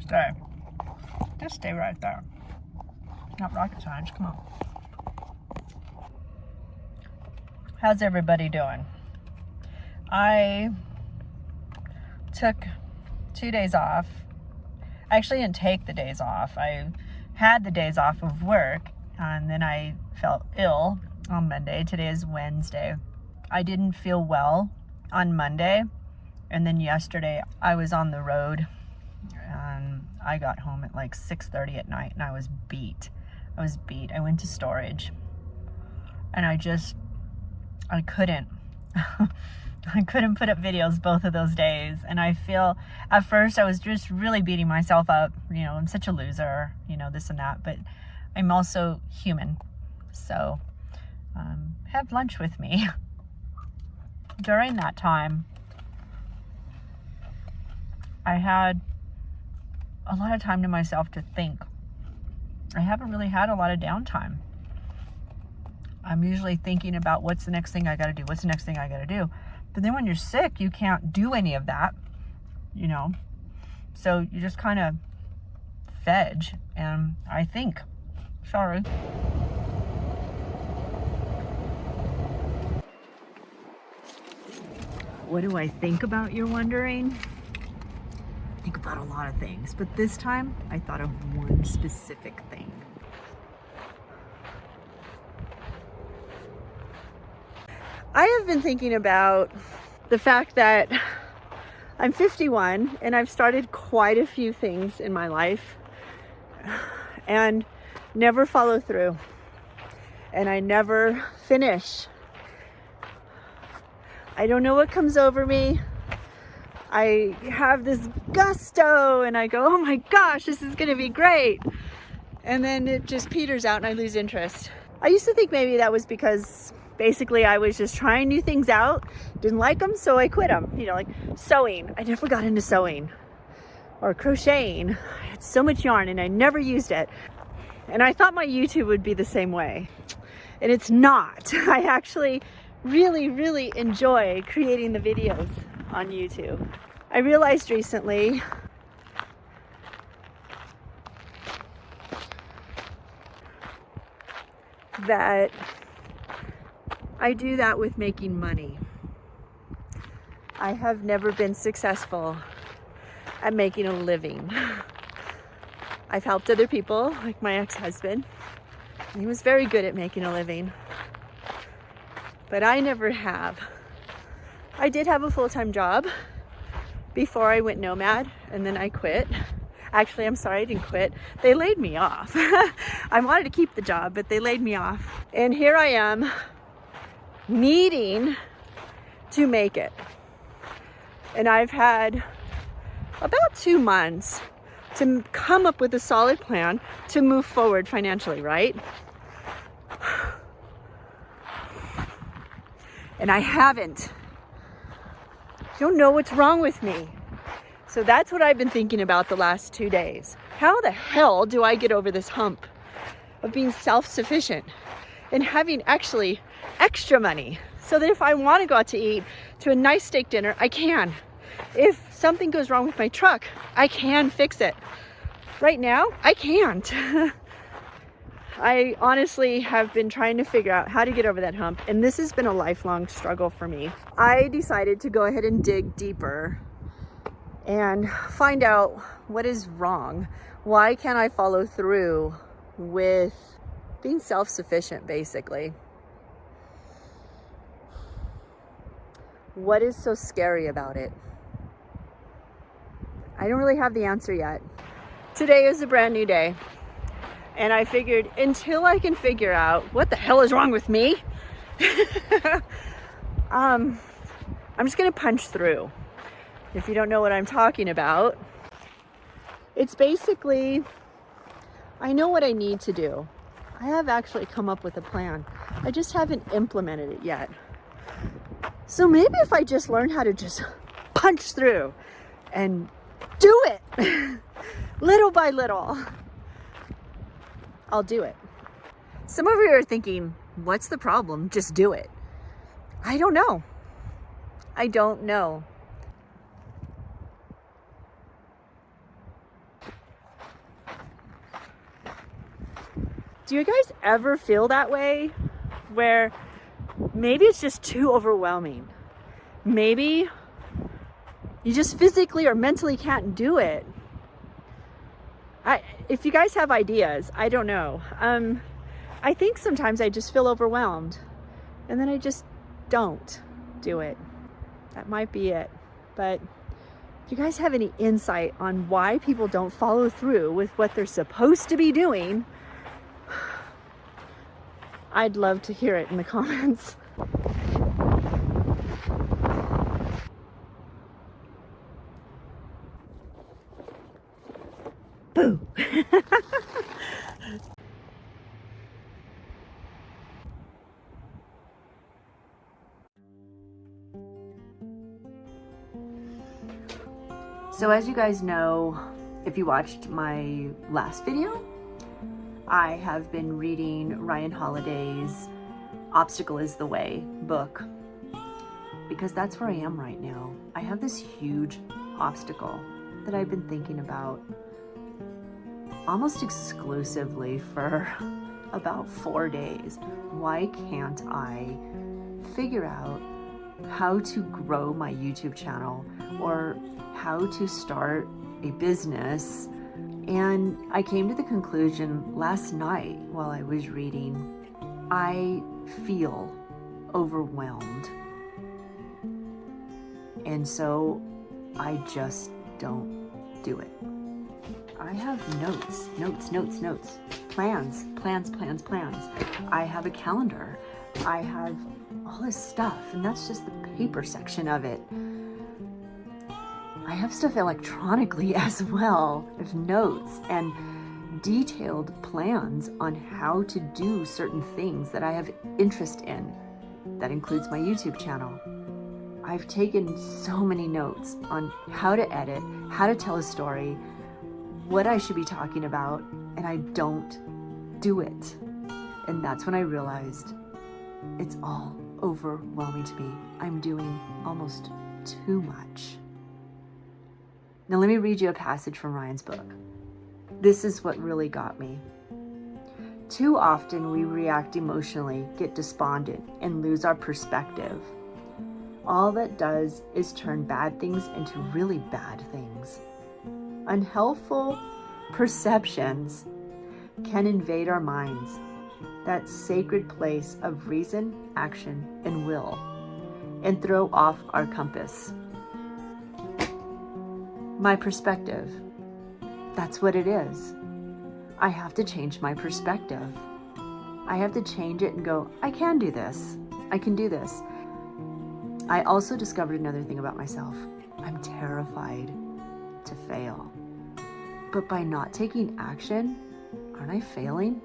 Stay. Just stay right there. Not rocket science, come on. How's everybody doing? I took 2 days off. I actually didn't take the days off. I had the days off of work, and then I felt ill on Monday. Today is Wednesday. I didn't feel well on Monday, and then yesterday I was on the road, and I got home at like 6:30 at night, and I was beat. I went to storage, and I couldn't. I couldn't put up videos both of those days, and I feel, at first I was just really beating myself up, I'm such a loser, this and that, but I'm also human, so have lunch with me. During that time, I had a lot of time to myself to think. I haven't really had a lot of downtime. I'm usually thinking about what's the next thing I gotta do, But then when you're sick, you can't do any of that, So you just kind of veg, and I think. Sorry. What do I think about, you're wondering? I think about a lot of things, but this time I thought of one specific thing. I have been thinking about the fact that I'm 51 and I've started quite a few things in my life and never follow through, and I never finish. I don't know what comes over me. I have this gusto and I go, oh my gosh, this is gonna be great. And then it just peters out and I lose interest. I used to think maybe that was because basically I was just trying new things out, didn't like them, so I quit them. Like sewing. I never got into sewing. Or crocheting. I had so much yarn and I never used it. And I thought my YouTube would be the same way. And it's not. I actually really, really enjoy creating the videos on YouTube. I realized recently that I do that with making money. I have never been successful at making a living. I've helped other people, like my ex-husband. He was very good at making a living. But I never have. I did have a full-time job before I went Nomad, and then I quit. Actually, I'm sorry, I didn't quit. They laid me off. I wanted to keep the job, but they laid me off. And here I am, needing to make it. And I've had about 2 months to come up with a solid plan to move forward financially, right? And I haven't. I don't know what's wrong with me. So that's what I've been thinking about the last 2 days. How the hell do I get over this hump of being self-sufficient and having actually extra money so that if I want to go out to eat to a nice steak dinner, I can. If something goes wrong with my truck, I can fix it. Right now, I can't. I honestly have been trying to figure out how to get over that hump, and this has been a lifelong struggle for me. I decided to go ahead and dig deeper and find out what is wrong. Why can't I follow through with being self-sufficient, basically? What is so scary about it? I don't really have the answer yet. Today is a brand new day. And I figured until I can figure out what the hell is wrong with me, I'm just gonna punch through. If you don't know what I'm talking about, it's basically, I know what I need to do. I have actually come up with a plan. I just haven't implemented it yet. So maybe if I just learn how to just punch through and do it little by little, I'll do it. Some of you are thinking, what's the problem? Just do it. I don't know. Do you guys ever feel that way? Where maybe it's just too overwhelming. Maybe you just physically or mentally can't do it. If you guys have ideas, I don't know. I think sometimes I just feel overwhelmed and then I just don't do it. That might be it. But if you guys have any insight on why people don't follow through with what they're supposed to be doing, I'd love to hear it in the comments. Boo! So as you guys know, if you watched my last video, I have been reading Ryan Holiday's Obstacle is the Way book, because that's where I am right now. I have this huge obstacle that I've been thinking about almost exclusively for about 4 days. Why can't I figure out how to grow my YouTube channel or how to start a business? And I came to the conclusion last night while I was reading, I feel overwhelmed. And so I just don't do it. I have notes, plans. I have a calendar. I have all this stuff, and that's just the paper section of it. I have stuff electronically as well, with notes and detailed plans on how to do certain things that I have interest in. That includes my YouTube channel. I've taken so many notes on how to edit, how to tell a story, what I should be talking about, and I don't do it. And that's when I realized it's all overwhelming to me. I'm doing almost too much. Now let me read you a passage from Ryan's book. This is what really got me. Too often we react emotionally, get despondent, and lose our perspective. All that does is turn bad things into really bad things. Unhelpful perceptions can invade our minds, that sacred place of reason, action, and will, and throw off our compass. My perspective, that's what it is. I have to change my perspective. I have to change it and go, I can do this. I can do this. I also discovered another thing about myself. I'm terrified to fail. But by not taking action, aren't I failing?